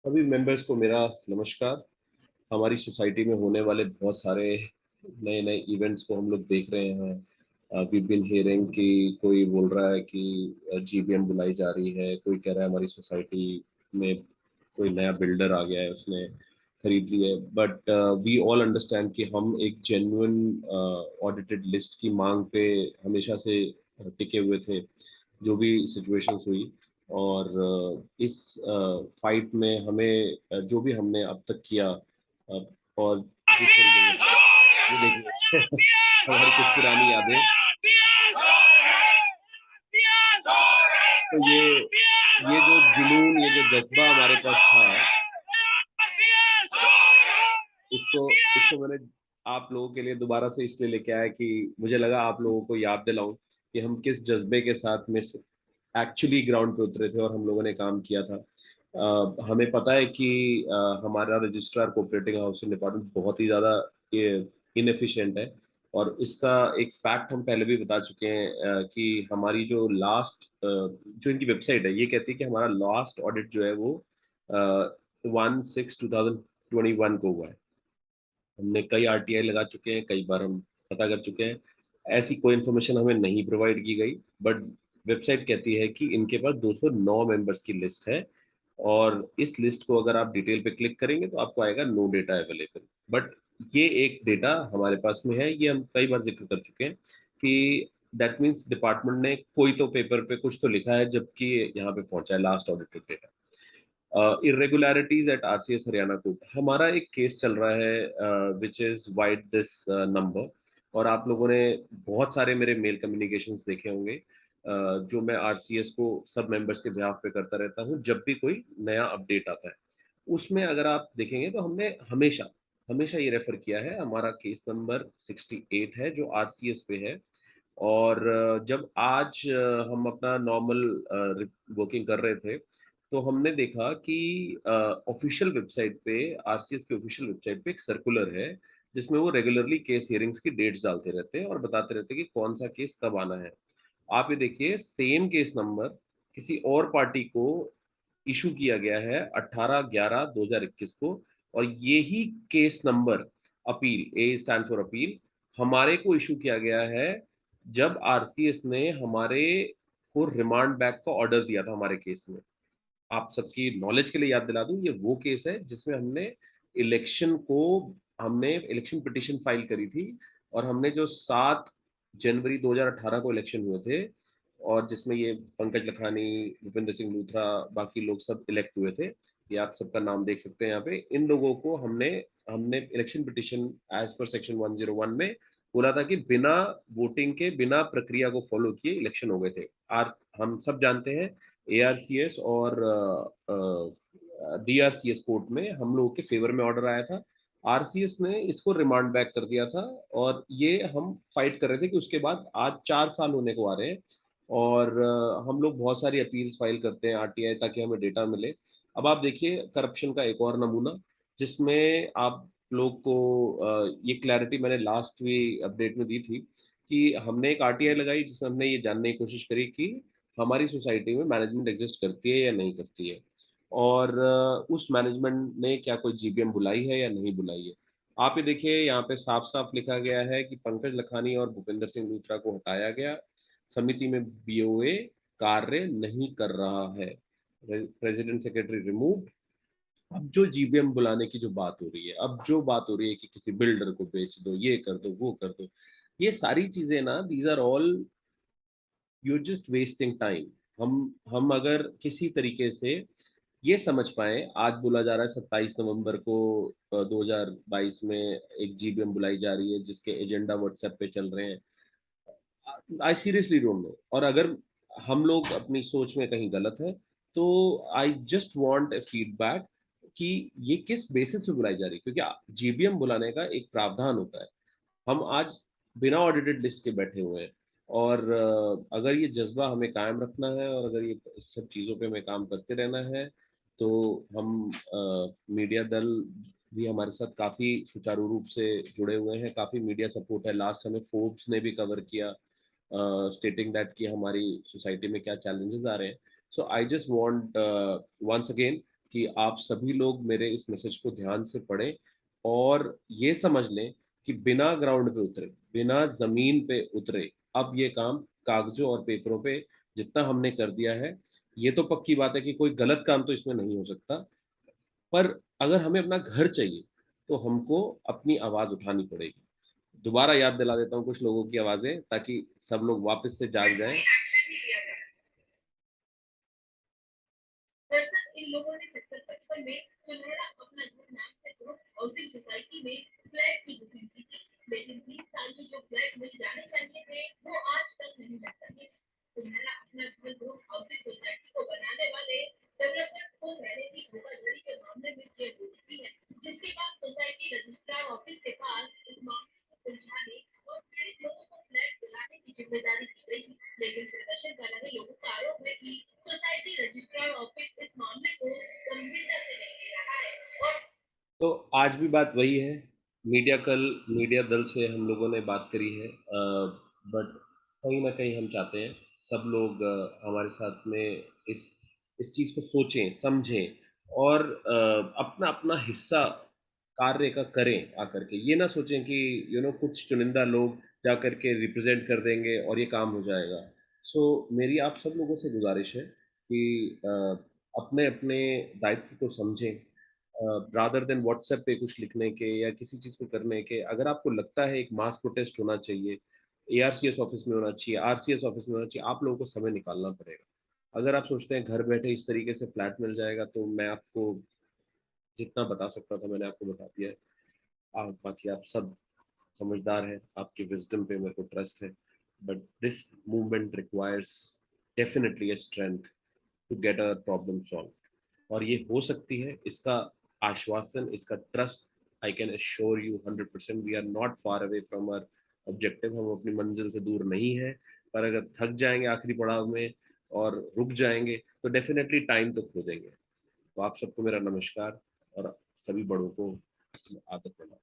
सभी मेंबर्स को मेरा नमस्कार। हमारी सोसाइटी में होने वाले बहुत सारे नए नए इवेंट्स को हम लोग देख रहे हैं। वी बिन हियरिंग कि कोई बोल रहा है कि जीबीएम बुलाई जा रही है, कोई कह रहा है हमारी सोसाइटी में कोई नया बिल्डर आ गया है, उसने खरीद ली है। बट वी ऑल अंडरस्टैंड कि हम एक जेन्युइन ऑडिटेड लिस्ट की मांग पे हमेशा से टिके हुए थे, जो भी सिचुएशंस हुई। और इस फाइट में हमें जो भी हमने अब तक किया, और जिस तरीके से ये देखिए हमारी कुछ पुरानी यादें। तो ये जो जुनून, ये जो जज्बा हमारे पास था, इसको इसको मैंने आप लोगों के लिए दोबारा से इसलिए लेके आया कि मुझे लगा आप लोगों को याद दिलाऊं कि हम किस जज्बे के साथ में एक्चुअली ग्राउंड पे उतरे थे और हम लोगों ने काम किया था। हमें पता है कि हमारा रजिस्ट्रार कोऑपरेटिंग हाउसिंग डिपार्टमेंट बहुत ही ज़्यादा इनएफिशिएंट है। और इसका एक फैक्ट हम पहले भी बता चुके हैं, कि हमारी जो लास्ट जो इनकी वेबसाइट है, ये कहती है कि हमारा लास्ट ऑडिट जो है वो 1/6/2021 को हुआ है। हमने कई आरटीआई लगा चुके हैं, कई बार हम पता कर चुके हैं, ऐसी कोई इन्फॉर्मेशन हमें नहीं प्रोवाइड की गई। बट वेबसाइट कहती है कि इनके पास 209 मेंबर्स की लिस्ट है, और इस लिस्ट को अगर आप डिटेल पे क्लिक करेंगे तो आपको आएगा नो डेटा अवेलेबल। बट ये एक डेटा हमारे पास में है, ये हम कई बार जिक्र कर चुके हैं कि दैट मीन्स डिपार्टमेंट ने कोई तो पेपर पे कुछ तो लिखा है, जबकि यहाँ पे पहुंचा है last audited data. Irregularities at RCS Haryana court, हमारा एक केस चल रहा है which is vide this number. और आप लोगों ने बहुत सारे मेरे मेल कम्युनिकेशंस देखे होंगे, जो मैं आरसीएस को सब मेंबर्स के बिहाफ पे करता रहता हूँ जब भी कोई नया अपडेट आता है। उसमें अगर आप देखेंगे तो हमने हमेशा हमेशा ये रेफर किया है, हमारा केस नंबर 68 है जो आरसीएस पे है। और जब आज हम अपना नॉर्मल वर्किंग कर रहे थे, तो हमने देखा कि ऑफिशियल वेबसाइट पे, आरसीएस की ऑफिशियल वेबसाइट पे एक सर्कुलर है, जिसमें वो रेगुलरली केस हियरिंग्स की डेट्स डालते रहते हैं और बताते रहते हैं कि कौन सा केस कब आना है। आप ये देखिए, सेम केस नंबर किसी और पार्टी को इशू किया गया है 18/11/2021 को, और यही case number, appeal, A stand for appeal, हमारे को इशू किया गया है जब आरसीएस ने हमारे को रिमांड बैक का ऑर्डर दिया था हमारे केस में। आप सबकी नॉलेज के लिए याद दिला दूं, ये वो केस है जिसमें इलेक्शन को हमने इलेक्शन पिटिशन फाइल करी थी, और हमने जो 7 जनवरी 2018 को इलेक्शन हुए थे, और जिसमें ये पंकज लखानी, भूपेंद्र सिंह लूथरा, बाकी लोग सब इलेक्ट हुए थे। ये आप सबका नाम देख सकते हैं यहाँ पे। इन लोगों को हमने हमने election petition as per section 101 में बोला था कि बिना वोटिंग के, बिना प्रक्रिया को फॉलो किए इलेक्शन हो गए थे। आर हम सब जानते हैं, एआरसीएस और डीआरसीएस कोर्ट में हम लोगों के फेवर में ऑर्डर आया था। आरसीएस ने इसको रिमांड बैक कर दिया था, और ये हम फाइट कर रहे थे कि उसके बाद आज 4 साल होने को आ रहे हैं। और हम लोग बहुत सारी अपील्स फाइल करते हैं आरटीआई, ताकि हमें डेटा मिले। अब आप देखिए करप्शन का एक और नमूना, जिसमें आप लोग को ये क्लैरिटी मैंने लास्ट भी अपडेट में दी थी कि हमने एक आरटीआई लगाई, जिसमें हमने ये जानने की कोशिश करी कि हमारी सोसाइटी में मैनेजमेंट एग्जिस्ट करती है या नहीं करती है, और उस मैनेजमेंट ने क्या कोई जीबीएम बुलाई है या नहीं बुलाई है। आप ये देखिए, यहाँ पे साफ साफ लिखा गया है कि पंकज लखानी और भूपेंद्र सिंह लूथरा को हटाया गया, समिति में बीओए कार्य नहीं कर रहा है, प्रेसिडेंट सेक्रेटरी रिमूव। अब जो जीबीएम बुलाने की जो बात हो रही है, अब जो बात हो रही है कि किसी बिल्डर को बेच दो, ये कर दो, वो कर दो, ये सारी चीजें ना, these are all, you just wasting time. हम अगर किसी तरीके से ये समझ पाए, आज बोला जा रहा है 27 नवंबर को 2022 में एक जीबीएम बुलाई जा रही है, जिसके एजेंडा व्हाट्सएप पे चल रहे हैं। I seriously don't know. और अगर हम लोग अपनी सोच में कहीं गलत है, तो आई जस्ट वांट ए फीडबैक कि ये किस बेसिस पे बुलाई जा रही है, क्योंकि जीबीएम बुलाने का एक प्रावधान होता है। हम आज बिना ऑडिटेड लिस्ट के बैठे हुए हैं, और अगर ये जज्बा हमें कायम रखना है, और अगर ये इस सब चीज़ों पे हमें काम करते रहना है, तो हम मीडिया दल भी हमारे साथ काफ़ी सुचारू रूप से जुड़े हुए हैं, काफ़ी मीडिया सपोर्ट है। लास्ट हमें फोर्ब्स ने भी कवर किया, स्टेटिंग दैट कि हमारी सोसाइटी में क्या चैलेंजेस आ रहे हैं। So I just want once again कि आप सभी लोग मेरे इस मैसेज को ध्यान से पढ़ें और ये समझ लें कि बिना ग्राउंड पे उतरे, बिना जमीन पे उतरे, अब ये काम कागजों और पेपरों पे जितना हमने कर दिया है, ये तो पक्की बात है कि कोई गलत काम तो इसमें नहीं हो सकता। पर अगर हमें अपना घर चाहिए तो हमको अपनी आवाज उठानी पड़ेगी। दोबारा याद दिला देता हूँ कुछ लोगों की आवाजें, ताकि सब लोग वापस से जाग जाएं। दरअसल इन लोगों ने सेक्टर 55 में सुनहरा अपना घर नाम से ग्रुप हाउसिंग सोसाइटी में फ्लैट की बुकिंग की थी, लेकिन 3 साल में जो फ्लैट मिल जाने चाहिए थे वो आज तक नहीं मिल सके। सुनहरा अपना घर ग्रुप हाउसिंग सोसाइटी को बनाने वाले डेवलपर्स को पहले ही धोखाधड़ी के मामले में जेल हो चुकी है, जिसके बाद सोसाइटी रजिस्ट्रार ऑफिस के पास इस मामले को सुलझाने और पीड़ित लोगों को फ्लैट दिलाने की जिम्मेदारी दी गई थी। लेकिन प्रदर्शन कर रहे लोगों का आरोप है कि सोसाइटी रजिस्ट्रार ऑफिस इस मामले को गंभीरता से नहीं ले रहा है और तो आज भी बात वही है। मीडिया दल से हम लोगों ने बात करी है, बट कहीं ना कहीं हम चाहते हैं सब लोग हमारे साथ में इस चीज़ को सोचें, समझें और अपना अपना हिस्सा कार्य का करें आकर के। ये ना सोचें कि कुछ चुनिंदा लोग जा करके रिप्रेजेंट कर देंगे और ये काम हो जाएगा। मेरी आप सब लोगों से गुजारिश है कि अपने अपने दायित्व को समझें, रादर देन व्हाट्सएप पे कुछ लिखने के या किसी चीज़ को करने के। अगर आपको लगता है एक मास प्रोटेस्ट होना चाहिए, एआरसीएस ऑफिस में होना चाहिए, आरसीएस ऑफिस में होना चाहिए, आप लोगों को समय निकालना पड़ेगा। अगर आप सोचते हैं घर बैठे इस तरीके से फ्लैट मिल जाएगा, तो मैं आपको जितना बता सकता था मैंने आपको बता दिया है। बाकी आप सब समझदार हैं, आपकी विजडम पे मेरे को ट्रस्ट है। But this movement requires definitely a strength to get a problem solve, और ये हो सकती है। इसका आश्वासन, इसका trust, I can assure you 100%। We are not far away from our objective, हम अपनी मंजिल से दूर नहीं है। पर अगर थक जाएंगे आखिरी पड़ाव में और रुक जाएंगे तो डेफिनेटली टाइम तो खो देंगे। तो आप सबको मेरा नमस्कार और सभी बड़ों को आदत बना।